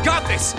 I've got this!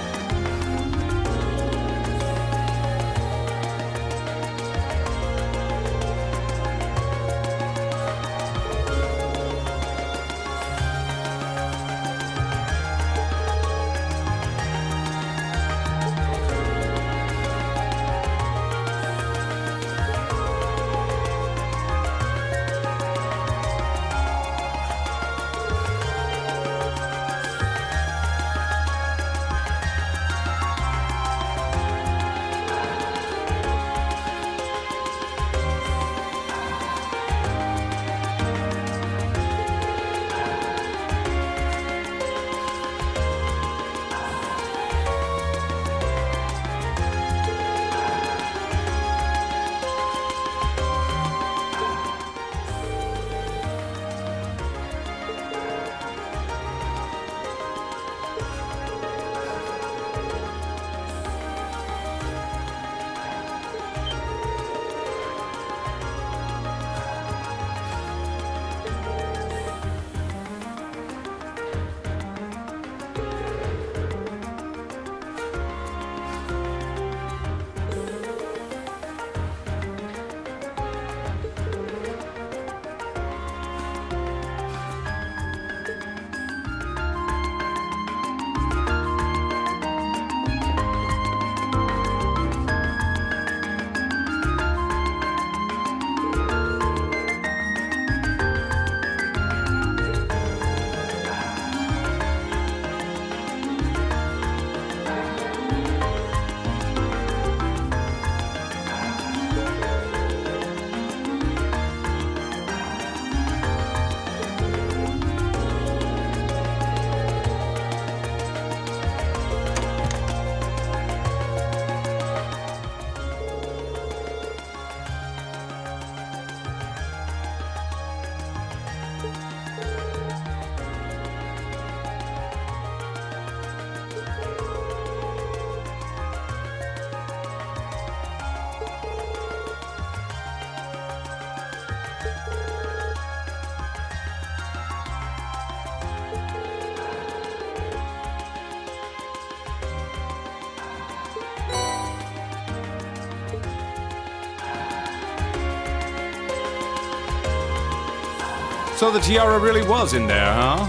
So the tiara really was in there, huh?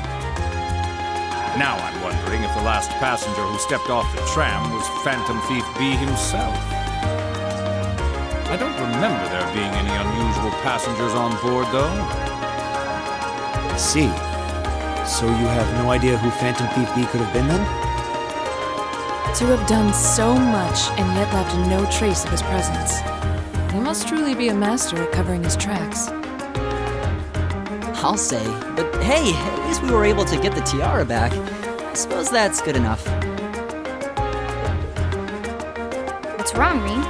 Now I'm wondering if the last passenger who stepped off the tram was Phantom Thief B himself. I don't remember there being any unusual passengers on board, though. I see. So you have no idea who Phantom Thief B could have been then? To have done so much and yet left no trace of his presence. He must truly be a master at covering his tracks. I'll say. But hey, at least we were able to get the tiara back. I suppose that's good enough. What's wrong, Rean?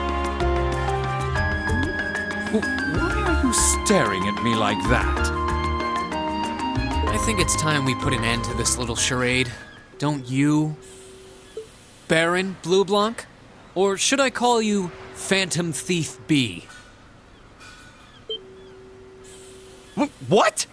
Why are you staring at me like that? I think it's time we put an end to this little charade. Don't you? Baron Blue Blanc? Or should I call you Phantom Thief B? What?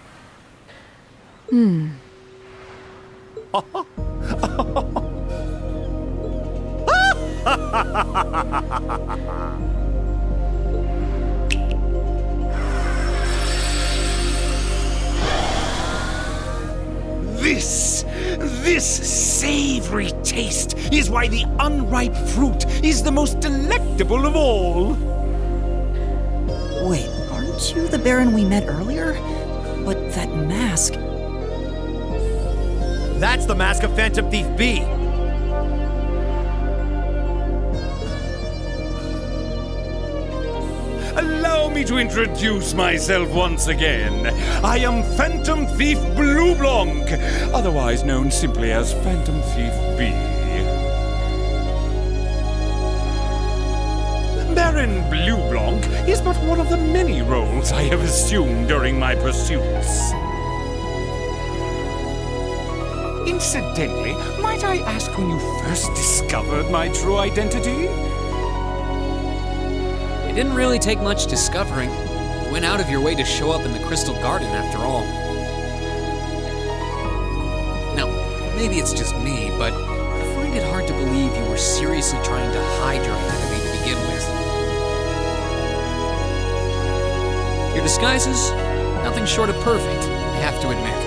This savory taste is why the unripe fruit is the most delectable of all. Wait, aren't you the Baron we met earlier? But that mask... That's the mask of Phantom Thief B. Allow me to introduce myself once again. I am Phantom Thief Blue Blanc, otherwise known simply as Phantom Thief B. Baron Blue Blanc is but one of the many roles I have assumed during my pursuits. Incidentally, might I ask when you first discovered my true identity? It didn't really take much discovering. You went out of your way to show up in the Crystal Garden after all. Now, maybe it's just me, but I find find it hard to believe you were seriously trying to hide your identity to begin with. Your disguises, nothing short of perfect, I have to admit.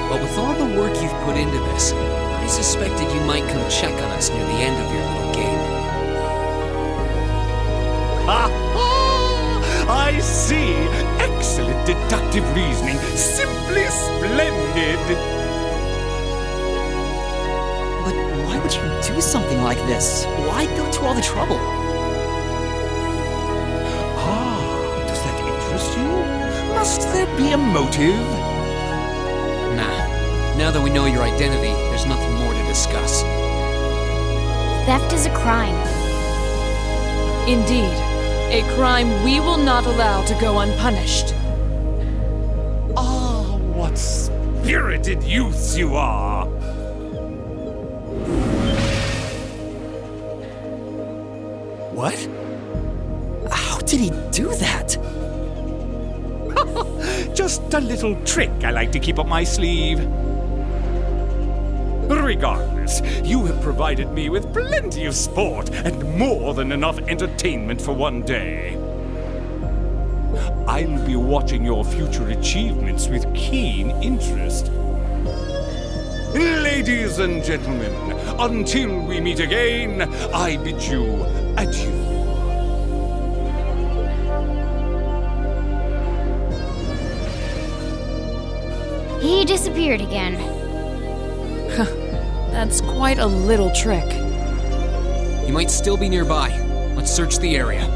But with all the work you've put into this, I suspected you might come check on us near the end of your little game. Ha ha! I see. Excellent deductive reasoning. Simply splendid. But why would you do something like this? Why go to all the trouble? Ah, does that interest you? Must there be a motive? Nah. Now that we know your identity, there's nothing more to discuss. Theft is a crime. Indeed, a crime we will not allow to go unpunished. Ah, what spirited youths you are! What? How did he do that? Just a little trick I like to keep up my sleeve. Regardless, you have provided me with plenty of sport and more than enough entertainment for one day. I'll be watching your future achievements with keen interest. Ladies and gentlemen, until we meet again, I bid you adieu. He disappeared again. That's quite a little trick. He might still be nearby. Let's search the area.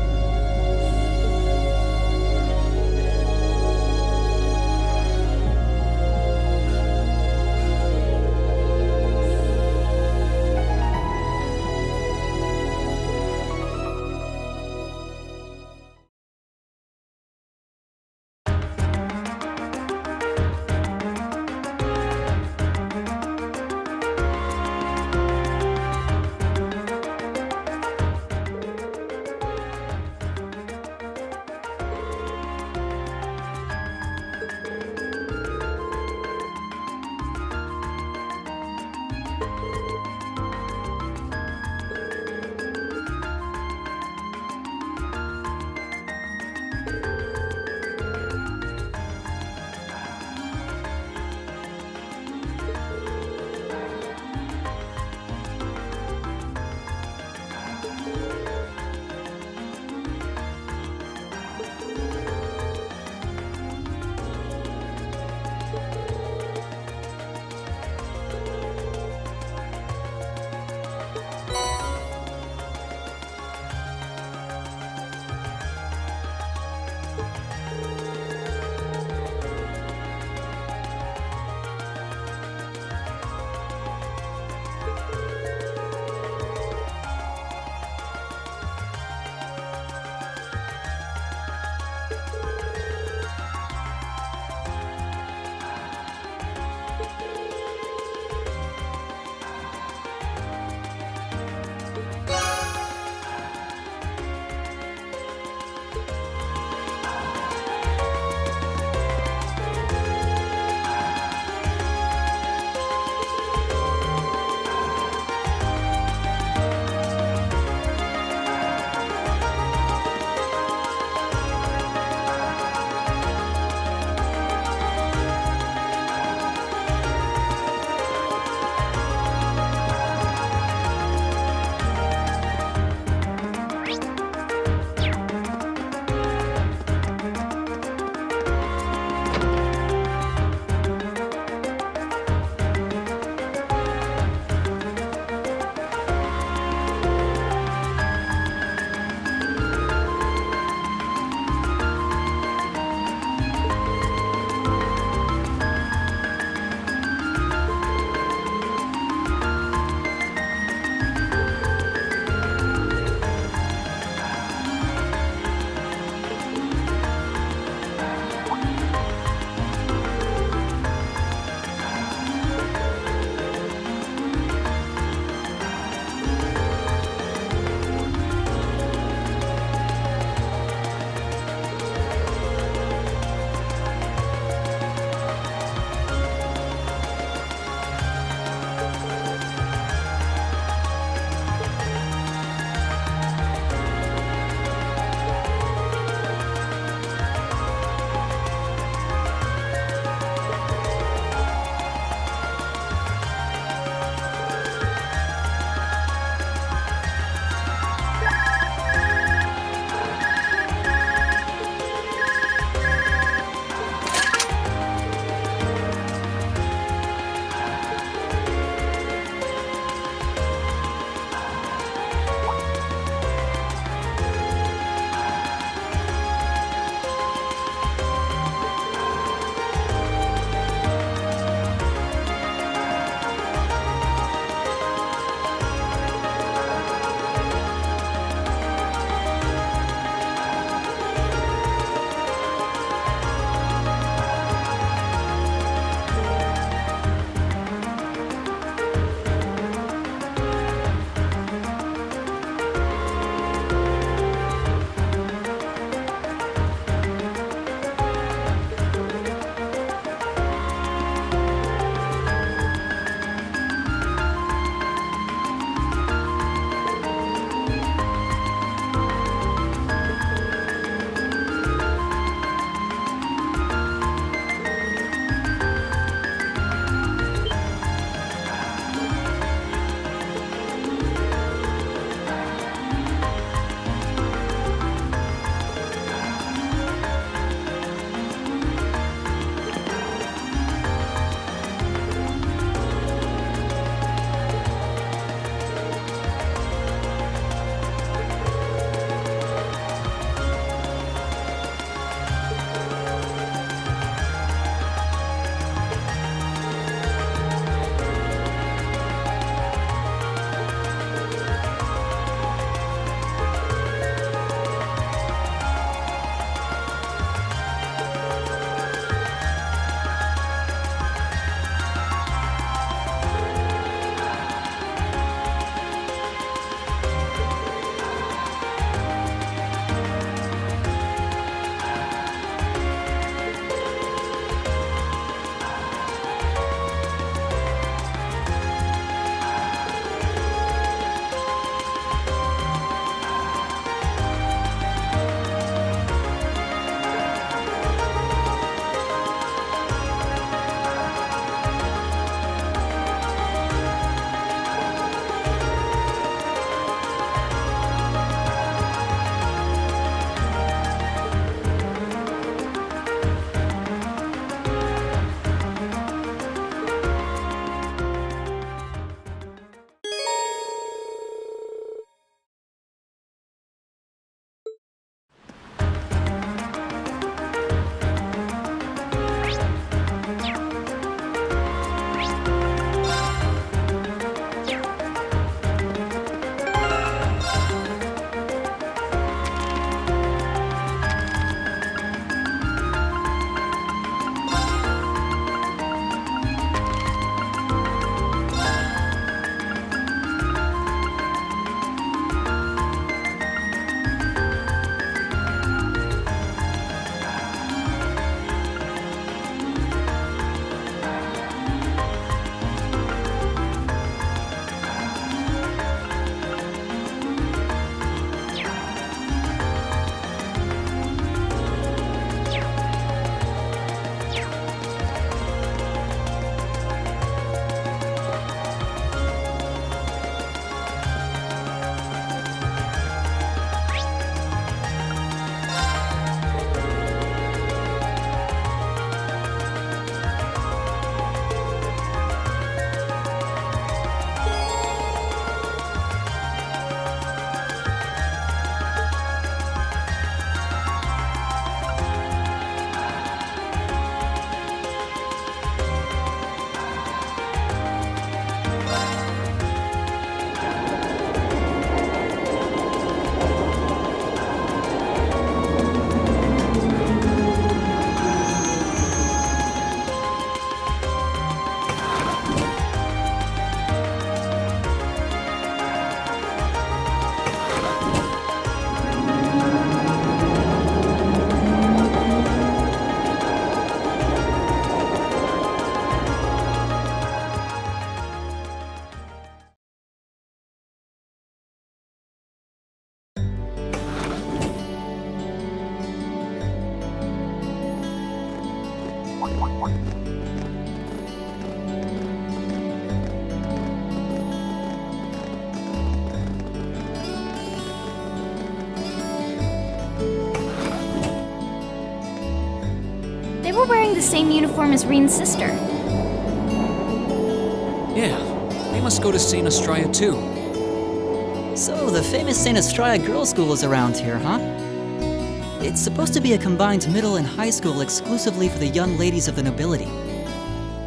They were wearing the same uniform as Reen's sister. Yeah, they must go to St. Estrella too. So, the famous St. Estrella Girls' School is around here, huh? It's supposed to be a combined middle and high school exclusively for the young ladies of the nobility.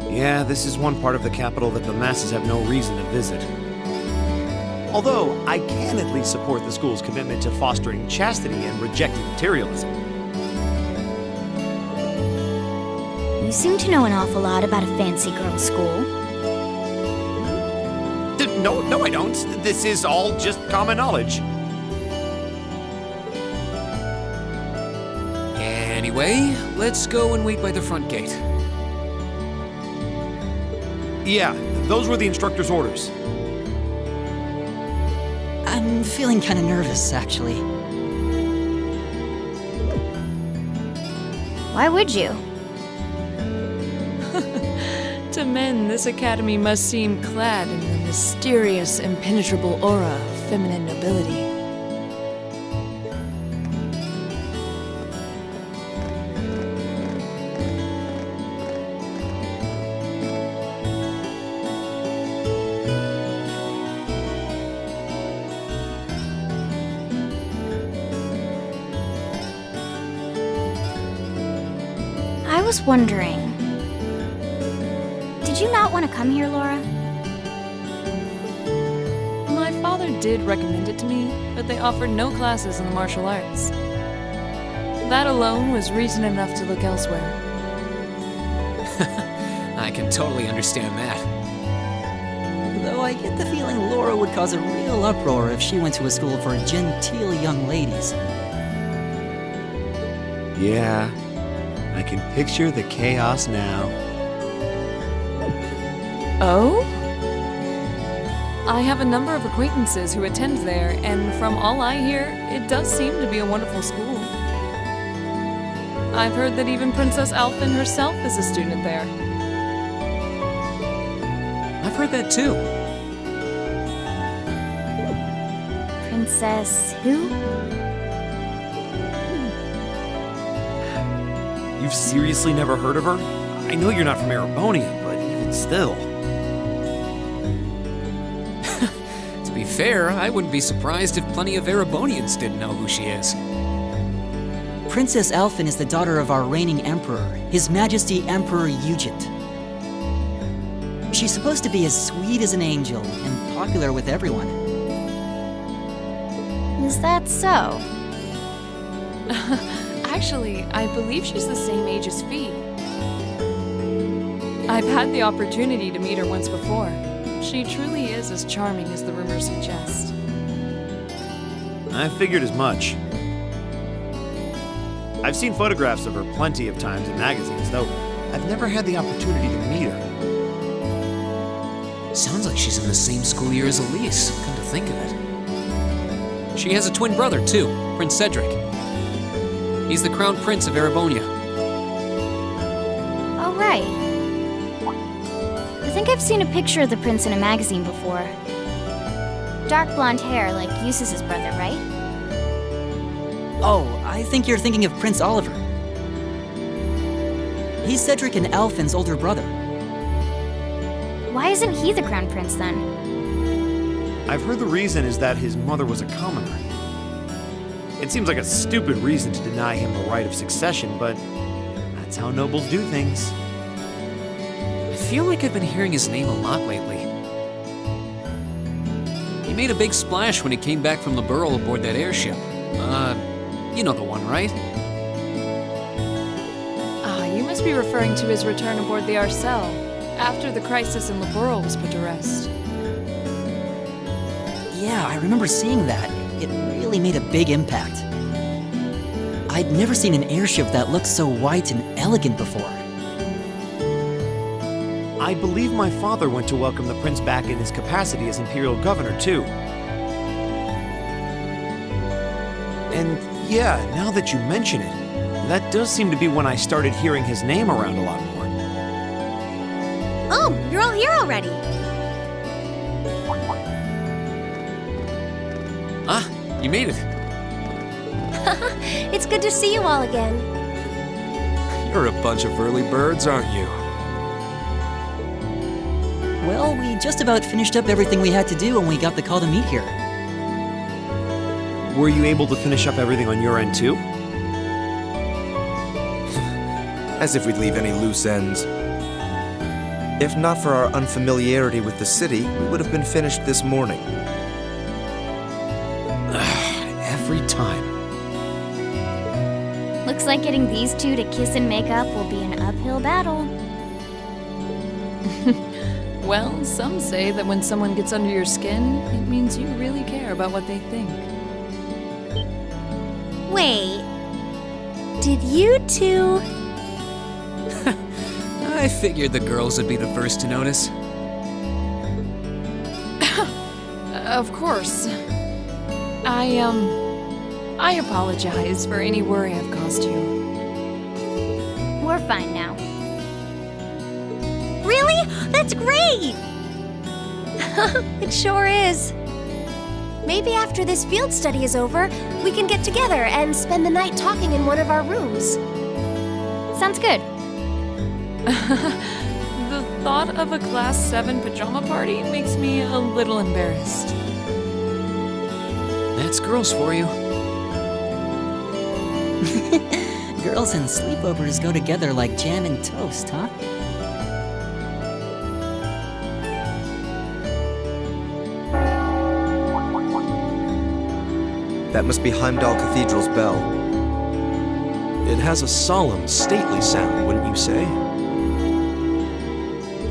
Yeah, this is one part of the capital that the masses have no reason to visit. Although, I can at least support the school's commitment to fostering chastity and rejecting materialism. You seem to know an awful lot about a fancy girls' school. No, I don't. This is all just common knowledge. Anyway, let's go and wait by the front gate. Yeah, those were the instructor's orders. I'm feeling kind of nervous, actually. Why would you? To men, this academy must seem clad in the mysterious, impenetrable aura of feminine nobility. I was wondering. Did you not want to come here, Laura? My father did recommend it to me, but they offered no classes in the martial arts. That alone was reason enough to look elsewhere. I can totally understand that. Though I get the feeling Laura would cause a real uproar if she went to a school for genteel young ladies. Yeah, I can picture the chaos now. Oh? I have a number of acquaintances who attend there, and from all I hear, it does seem to be a wonderful school. I've heard that even Princess Alphen herself is a student there. I've heard that too. Princess who? You've seriously never heard of her? I know you're not from Erebonia, but even still. To be fair, I wouldn't be surprised if plenty of Erebonians didn't know who she is. Princess Alphen is the daughter of our reigning emperor, His Majesty Emperor Eugent. She's supposed to be as sweet as an angel and popular with everyone. Is that so? Actually, I believe she's the same age as Fee. I've had the opportunity to meet her once before. She truly is as charming as the rumors suggest. I figured as much. I've seen photographs of her plenty of times in magazines, though I've never had the opportunity to meet her. Sounds like she's in the same school year as Elise, come to think of it. She has a twin brother, too, Prince Cedric. He's the crown prince of Erebonia. Oh, right. I think I've seen a picture of the prince in a magazine before. Dark blonde hair, like Eustace's brother, right? Oh, I think you're thinking of Prince Oliver. He's Cedric and Alphen's older brother. Why isn't he the crown prince then? I've heard the reason is that his mother was a commoner. It seems like a stupid reason to deny him the right of succession, but that's how nobles do things. I feel like I've been hearing his name a lot lately. He made a big splash when he came back from the Burl aboard that airship. You know the one, right? Ah, you must be referring to his return aboard the Arcel, after the crisis in Laboral was put to rest. Yeah, I remember seeing that. It really made a big impact. I'd never seen an airship that looked so white and elegant before. I believe my father went to welcome the prince back in his capacity as imperial governor, too. And yeah, now that you mention it, that does seem to be when I started hearing his name around a lot more. Oh, you're all here already. Ah, you made it. It's good to see you all again. You're a bunch of early birds, aren't you? Well, we just about finished up everything we had to do when we got the call to meet here. Were you able to finish up everything on your end too? As if we'd leave any loose ends. If not for our unfamiliarity with the city, we would have been finished this morning. Every time. Looks like getting these two to kiss and make up will be an uphill battle. Well, some say that when someone gets under your skin, it means you really care about what they think. Wait. Did you two... I figured the girls would be the first to notice. Of course. I apologize for any worry I've caused you. We're fine now. Really? That's great! It sure is. Maybe after this field study is over, we can get together and spend the night talking in one of our rooms. Sounds good. The thought of a Class 7 pajama party makes me a little embarrassed. That's girls for you. Girls and sleepovers go together like jam and toast, huh? That must be Heimdall Cathedral's bell. It has a solemn, stately sound, wouldn't you say?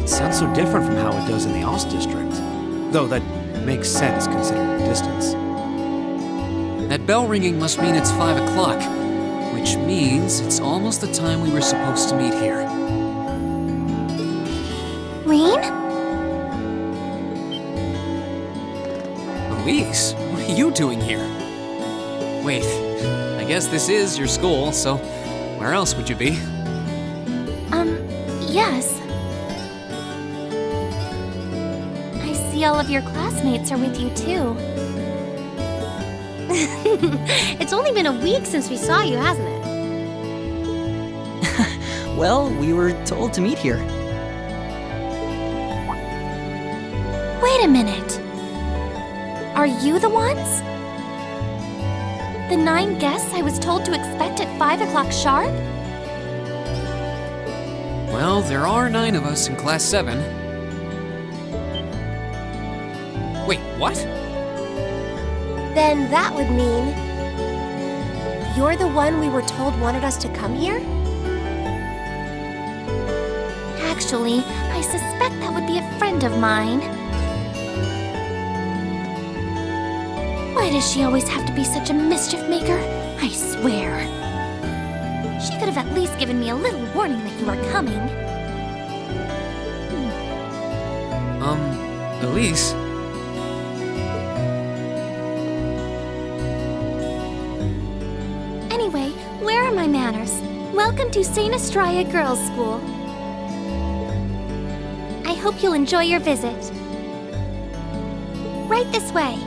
It sounds so different from how it does in the Ost District. Though that makes sense considering the distance. That bell ringing must mean it's 5 o'clock, which means it's almost the time we were supposed to meet here. Rean? Elise, what are you doing here? Wait, I guess this is your school, so where else would you be? Yes. I see all of your classmates are with you too. It's only been a week since we saw you, hasn't it? Well, we were told to meet here. Wait a minute. Are you the ones? The 9 guests I was told to expect at 5 o'clock sharp? Well, there are 9 of us in Class 7. Wait, what? Then that would mean... you're the one we were told wanted us to come here? Actually, I suspect that would be a friend of mine. Why does she always have to be such a mischief maker? I swear. She could have at least given me a little warning that you were coming. Elise? Anyway, where are my manners? Welcome to St. Estrella Girls' School. I hope you'll enjoy your visit. Right this way.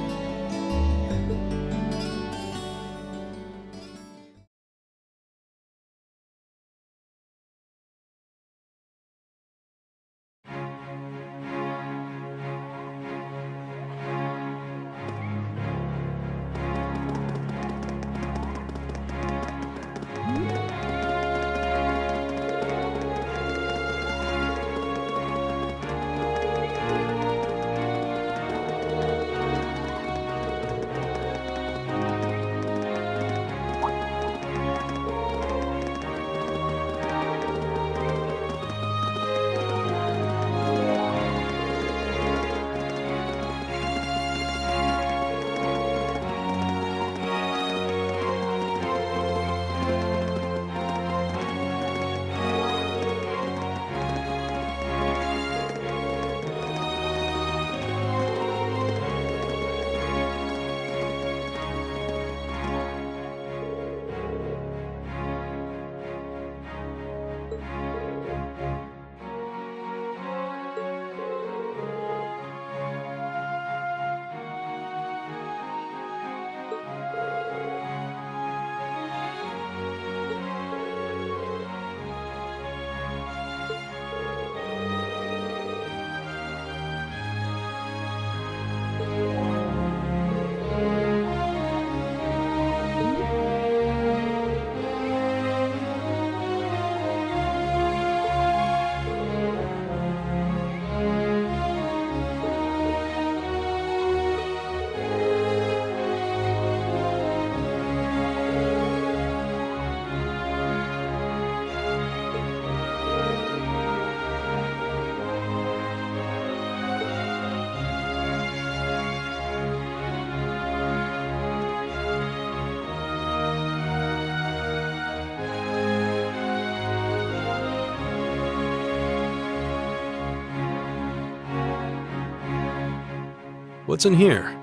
What's in here?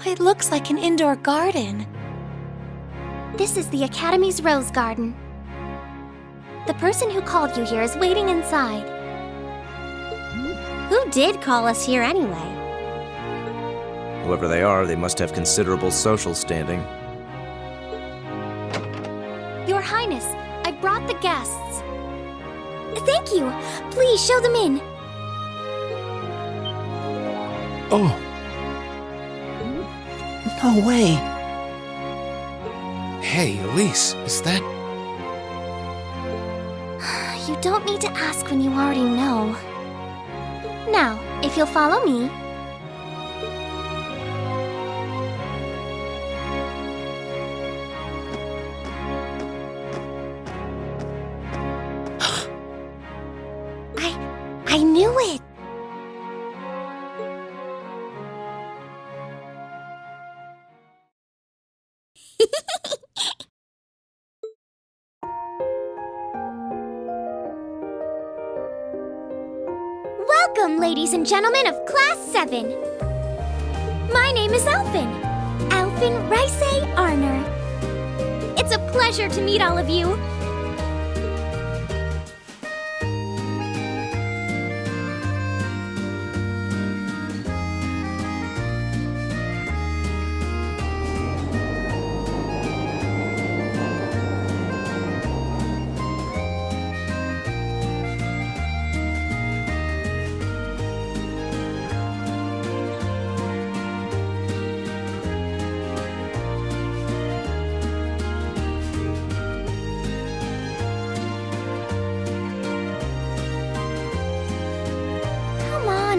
It looks like an indoor garden. This is the Academy's rose garden. The person who called you here is waiting inside. Who did call us here anyway? Whoever they are, they must have considerable social standing. Your Highness, I brought the guests. Thank you. Please show them in. Oh, No way. Hey, Elise, is that... You don't need to ask when you already know. Now, if you'll follow me. I knew it! Welcome, ladies and gentlemen of Class 7. My name is Alphen. Alphen Rice Arner. It's a pleasure to meet all of you.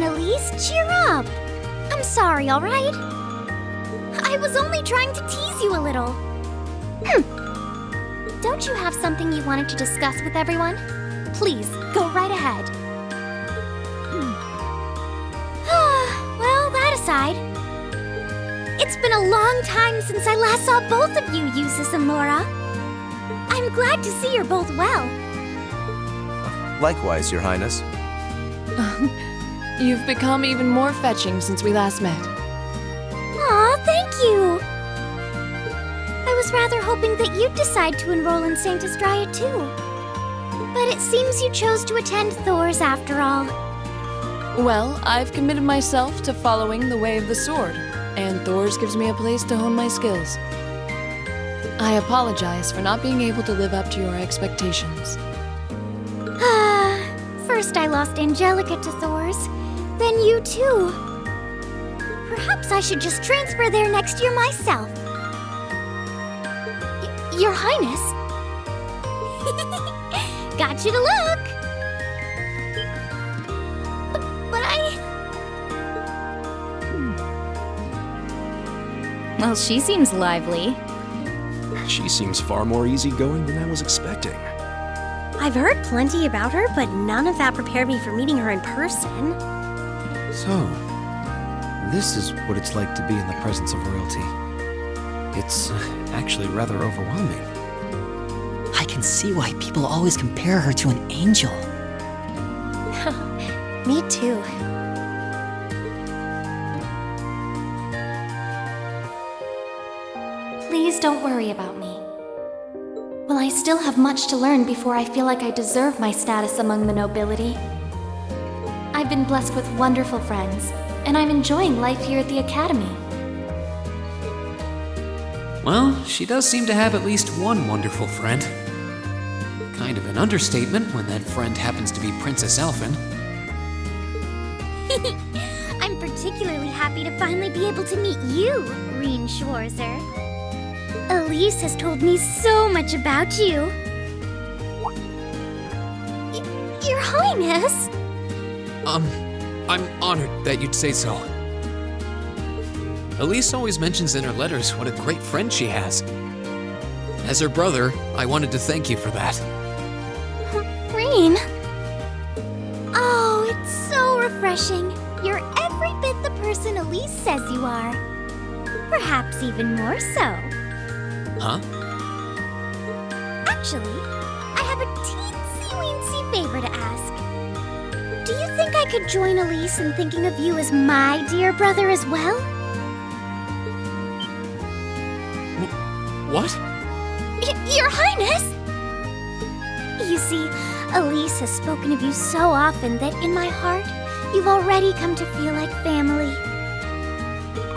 Elise, cheer up! I'm sorry, alright? I was only trying to tease you a little. Don't you have something you wanted to discuss with everyone? Please, go right ahead. Well, that aside, it's been a long time since I last saw both of you, Eustace and Laura. I'm glad to see you're both well. Likewise, Your Highness. You've become even more fetching since we last met. Aw, thank you! I was rather hoping that you'd decide to enroll in St. Astraea too. But it seems you chose to attend Thor's after all. Well, I've committed myself to following the way of the sword, and Thor's gives me a place to hone my skills. I apologize for not being able to live up to your expectations. First I lost Angelica to Thor's, then you too. Perhaps I should just transfer there next year myself. Your Highness? Got you to look! But Well, she seems lively. She seems far more easygoing than I was expecting. I've heard plenty about her, but none of that prepared me for meeting her in person. so this is what it's like to be in the presence of royalty. It's actually rather overwhelming. I can see why people always compare her to an angel. Me too. please don't worry about me. Well, I still have much to learn before I feel like I deserve my status among the nobility. I've been blessed with wonderful friends, and I'm enjoying life here at the Academy. Well, she does seem to have at least one wonderful friend. Kind of an understatement when that friend happens to be Princess Alphen. I'm particularly happy to finally be able to meet you, Reen Schwarzer. Elise has told me so much about you. Your Highness! I'm honored that you'd say so. Elise always mentions in her letters what a great friend she has. As her brother, I wanted to thank you for that. Reen? Oh, it's so refreshing. You're every bit the person Elise says you are. Perhaps even more so. Huh? Actually, I have a teensy-weensy favor to ask. Do you think I could join Elise in thinking of you as my dear brother as well? What? Your Highness! You see, Elise has spoken of you so often that in my heart, you've already come to feel like family.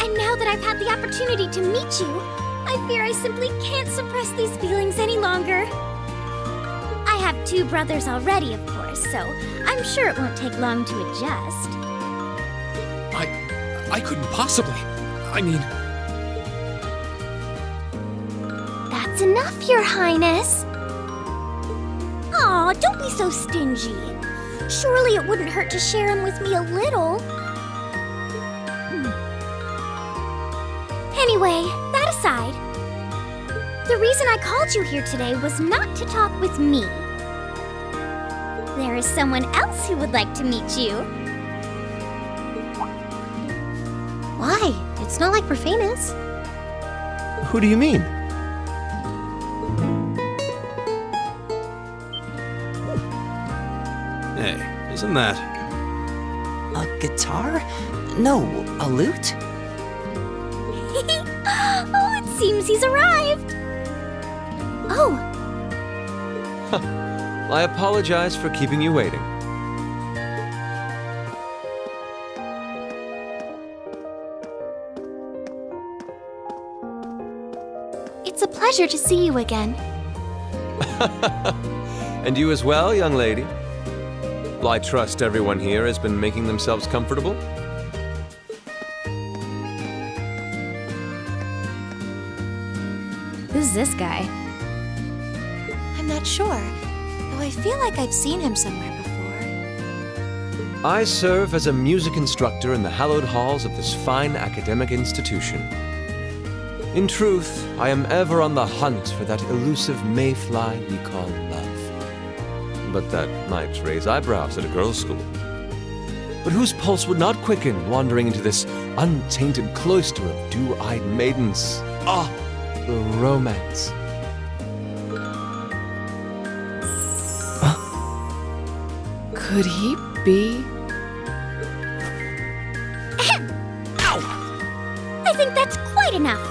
And now that I've had the opportunity to meet you, I fear I simply can't suppress these feelings any longer. I have 2 brothers already, of course, so I'm sure it won't take long to adjust. I couldn't possibly. I mean... That's enough, Your Highness. Aw, don't be so stingy. Surely it wouldn't hurt to share him with me a little. Anyway, that aside, the reason I called you here today was not to talk with me. There is someone else who would like to meet you. Why? It's not like we're famous. Who do you mean? Hey, isn't that... A guitar? No, a lute? Oh, it seems he's arrived. Oh, I apologize for keeping you waiting. it's a pleasure to see you again. And you as well, young lady. Well, I trust everyone here has been making themselves comfortable. Who's this guy? I'm not sure, though I feel like I've seen him somewhere before. I serve as a music instructor in the hallowed halls of this fine academic institution. In truth, I am ever on the hunt for that elusive mayfly we call love. But that might raise eyebrows at a girls' school. But whose pulse would not quicken wandering into this untainted cloister of dew-eyed maidens? Ah, the romance. Could he be? Ow! I think that's quite enough.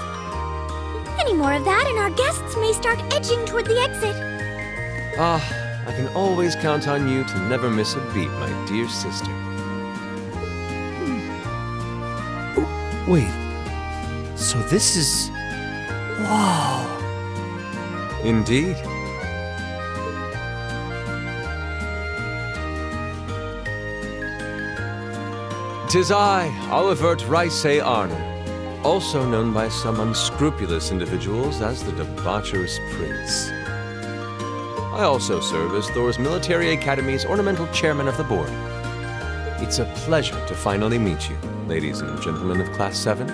Any more of that and our guests may start edging toward the exit. Ah, I can always count on you to never miss a beat, my dear sister. Wait. So this is... Whoa. Indeed. 'Tis I, Olivert Ricey Arner, also known by some unscrupulous individuals as the Debaucherous Prince. I also serve as Thor's Military Academy's ornamental chairman of the board. It's a pleasure to finally meet you, ladies and gentlemen of Class 7.